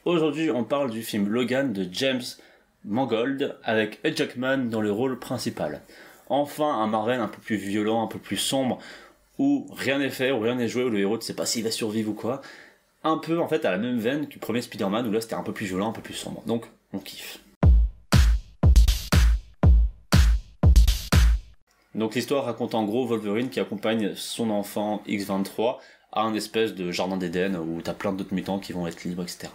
Aujourd'hui, on parle du film Logan de James Mangold avec Hugh Jackman dans le rôle principal. Enfin, un Marvel un peu plus violent, un peu plus sombre, où rien n'est fait, où rien n'est joué, où le héros ne sait pas s'il va survivre ou quoi. Un peu en fait à la même veine que le premier Spider-Man, où là c'était un peu plus violent, un peu plus sombre. Donc, on kiffe. Donc l'histoire raconte en gros Wolverine qui accompagne son enfant X-23 à un espèce de jardin d'Éden où t'as plein d'autres mutants qui vont être libres, etc.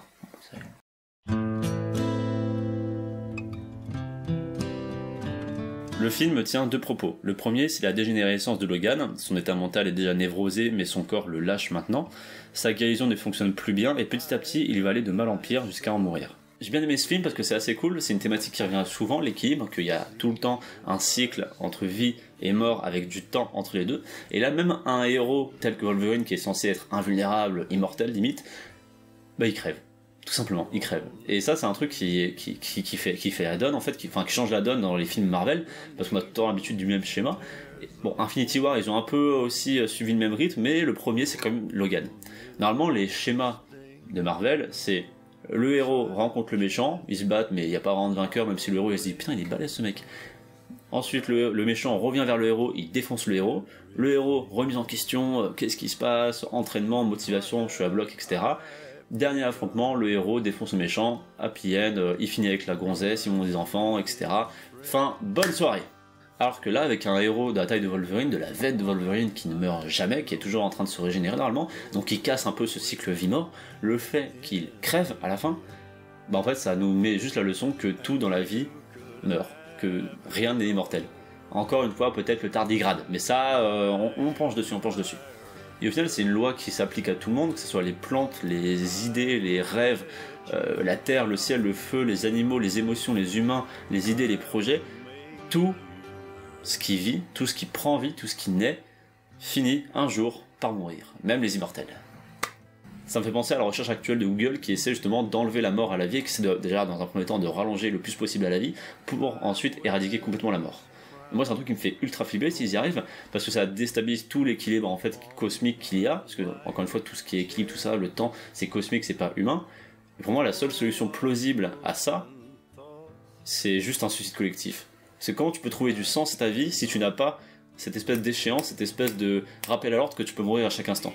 Le film tient deux propos. Le premier, c'est la dégénérescence de Logan. Son état mental est déjà névrosé, mais son corps le lâche maintenant. Sa guérison ne fonctionne plus bien, et petit à petit, il va aller de mal en pire jusqu'à en mourir. J'ai bien aimé ce film parce que c'est assez cool, c'est une thématique qui revient souvent, l'équilibre, qu'il y a tout le temps un cycle entre vie et mort avec du temps entre les deux. Et là, même un héros tel que Wolverine, qui est censé être invulnérable, immortel limite, bah il crève. Tout simplement, il crève. Et ça, c'est un truc qui fait la donne, en fait, qui change la donne dans les films Marvel, parce qu'on a tout le temps l'habitude du même schéma. Bon, Infinity War, ils ont un peu aussi suivi le même rythme, mais le premier, c'est quand même Logan. Normalement, les schémas de Marvel, c'est le héros rencontre le méchant, ils se battent, mais il n'y a pas vraiment de vainqueur, même si le héros il se dit putain, il est balèze ce mec. Ensuite, le méchant revient vers le défonce le héros remise en question, qu'est-ce qui se passe, entraînement, motivation, je suis à bloc, etc. Dernier affrontement, le héros défonce le méchant, happy end, il finit avec la gonzesse, ils ont des enfants, etc. Fin, bonne soirée. Alors que là, avec un héros de la taille de Wolverine, de la veine de Wolverine qui ne meurt jamais, qui est toujours en train de se régénérer normalement, donc qui casse un peu ce cycle vie-mort, le fait qu'il crève à la fin, bah en fait ça nous met juste la leçon que tout dans la vie meurt, que rien n'est immortel. Encore une fois, peut-être le tardigrade, mais ça, on penche dessus. Et au final, c'est une loi qui s'applique à tout le monde, que ce soit les plantes, les idées, les rêves, la terre, le ciel, le feu, les animaux, les émotions, les humains, les idées, les projets, tout ce qui vit, tout ce qui prend vie, tout ce qui naît, finit un jour par mourir, même les immortels. Ça me fait penser à la recherche actuelle de Google qui essaie justement d'enlever la mort à la vie et qui essaie déjà dans un premier temps de rallonger le plus possible à la vie pour ensuite éradiquer complètement la mort. Et moi c'est un truc qui me fait ultra flipper s'ils y arrivent parce que ça déstabilise tout l'équilibre en fait cosmique qu'il y a, parce que encore une fois tout ce qui est équilibre, tout ça, le temps c'est cosmique, c'est pas humain. Et pour moi la seule solution plausible à ça, c'est juste un suicide collectif. C'est comment tu peux trouver du sens à ta vie si tu n'as pas cette espèce d'échéance, cette espèce de rappel à l'ordre que tu peux mourir à chaque instant.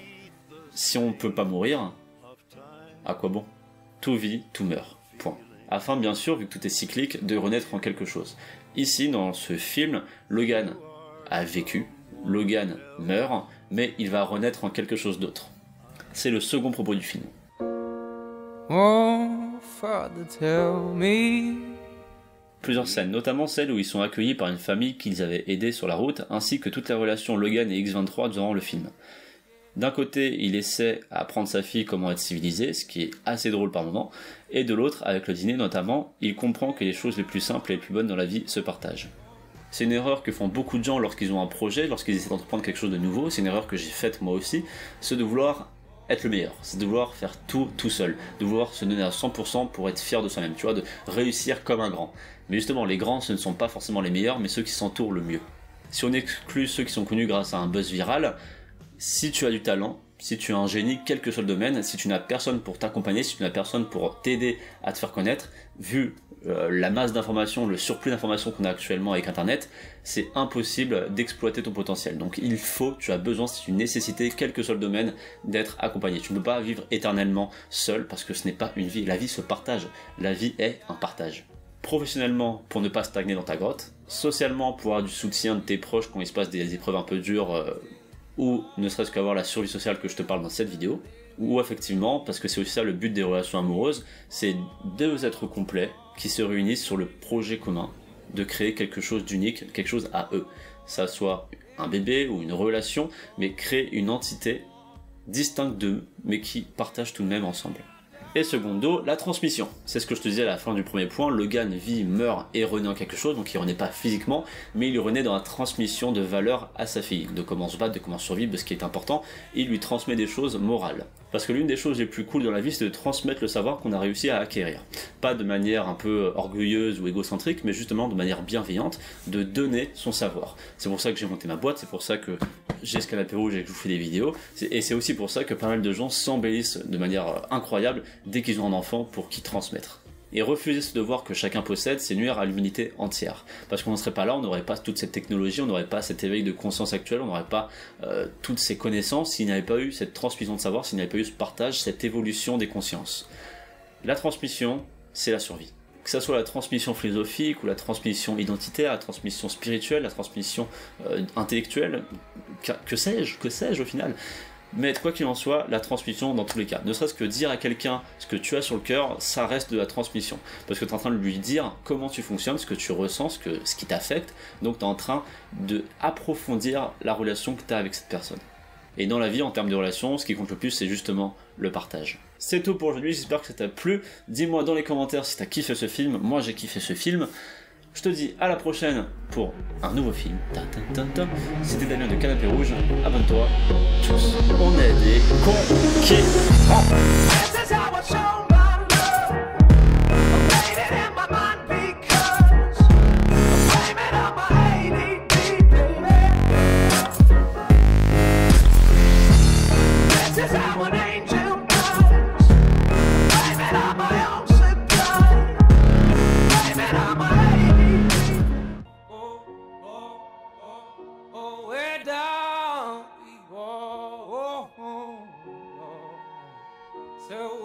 Si on ne peut pas mourir, à quoi bon? Tout vit, tout meurt. Point. Afin, bien sûr, vu que tout est cyclique, de renaître en quelque chose. Ici, dans ce film, Logan a vécu, Logan meurt, mais il va renaître en quelque chose d'autre. C'est le second propos du film. Oh, Father, tell me. Plusieurs scènes, notamment celle où ils sont accueillis par une famille qu'ils avaient aidé sur la route, ainsi que toute la relation Logan et X-23 durant le film. D'un côté, il essaie à apprendre sa fille comment être civilisé, ce qui est assez drôle par moment, et de l'autre, avec le dîner notamment, il comprend que les choses les plus simples et les plus bonnes dans la vie se partagent. C'est une erreur que font beaucoup de gens lorsqu'ils ont un projet, lorsqu'ils essaient d'entreprendre quelque chose de nouveau, c'est une erreur que j'ai faite moi aussi, c'est de vouloir être le meilleur, c'est de vouloir faire tout seul, de vouloir se donner à 100% pour être fier de soi-même, tu vois, de réussir comme un grand. Mais justement, les grands, ce ne sont pas forcément les meilleurs, mais ceux qui s'entourent le mieux. Si on exclut ceux qui sont connus grâce à un buzz viral, si tu as du talent, si tu es un génie, quel que soit le domaine, si tu n'as personne pour t'accompagner, si tu n'as personne pour t'aider à te faire connaître, vu la masse d'informations, le surplus d'informations qu'on a actuellement avec Internet, c'est impossible d'exploiter ton potentiel. Donc tu as besoin, c'est une nécessité, quel que soit le domaine, d'être accompagné. Tu ne peux pas vivre éternellement seul parce que ce n'est pas une vie. La vie se partage. La vie est un partage. Professionnellement, pour ne pas stagner dans ta grotte. Socialement, pour avoir du soutien de tes proches quand il se passe des épreuves un peu dures, ou ne serait-ce qu'avoir la survie sociale que je te parle dans cette vidéo. Ou effectivement, parce que c'est aussi ça le but des relations amoureuses, c'est deux êtres complets qui se réunissent sur le projet commun de créer quelque chose d'unique, quelque chose à eux. Ça soit un bébé ou une relation, mais créer une entité distincte d'eux, mais qui partagent tout de même ensemble. Et secondo, la transmission. C'est ce que je te disais à la fin du premier point, Logan vit, meurt et renaît en quelque chose, donc il renaît pas physiquement, mais il renaît dans la transmission de valeurs à sa fille, de comment se battre, de comment survivre, de ce qui est important, et il lui transmet des choses morales. Parce que l'une des choses les plus cool dans la vie, c'est de transmettre le savoir qu'on a réussi à acquérir. Pas de manière un peu orgueilleuse ou égocentrique, mais justement de manière bienveillante, de donner son savoir. C'est pour ça que j'ai monté ma boîte, c'est pour ça que j'ai ce canapé rouge et que je vous fais des vidéos. Et c'est aussi pour ça que pas mal de gens s'embellissent de manière incroyable dès qu'ils ont un enfant pour qu'ils transmettent. Et refuser ce devoir que chacun possède, c'est nuire à l'humanité entière. Parce qu'on ne serait pas là, on n'aurait pas toute cette technologie, on n'aurait pas cet éveil de conscience actuel, on n'aurait pas toutes ces connaissances s'il n'y avait pas eu cette transmission de savoir, s'il n'y avait pas eu ce partage, cette évolution des consciences. La transmission, c'est la survie. Que ce soit la transmission philosophique ou la transmission identitaire, la transmission spirituelle, la transmission intellectuelle, que sais-je au final. Mais quoi qu'il en soit, la transmission dans tous les cas. Ne serait-ce que dire à quelqu'un ce que tu as sur le cœur, ça reste de la transmission. Parce que tu es en train de lui dire comment tu fonctionnes, ce que tu ressens, ce qui t'affecte. Donc tu es en train d'approfondir la relation que tu as avec cette personne. Et dans la vie, en termes de relations, ce qui compte le plus, c'est justement le partage. C'est tout pour aujourd'hui, j'espère que ça t'a plu. Dis-moi dans les commentaires si t'as kiffé ce film. Moi, j'ai kiffé ce film. Je te dis à la prochaine pour un nouveau film. C'était Damien de Canapé Rouge. Abonne-toi. Tchuss. On est des conquérants. So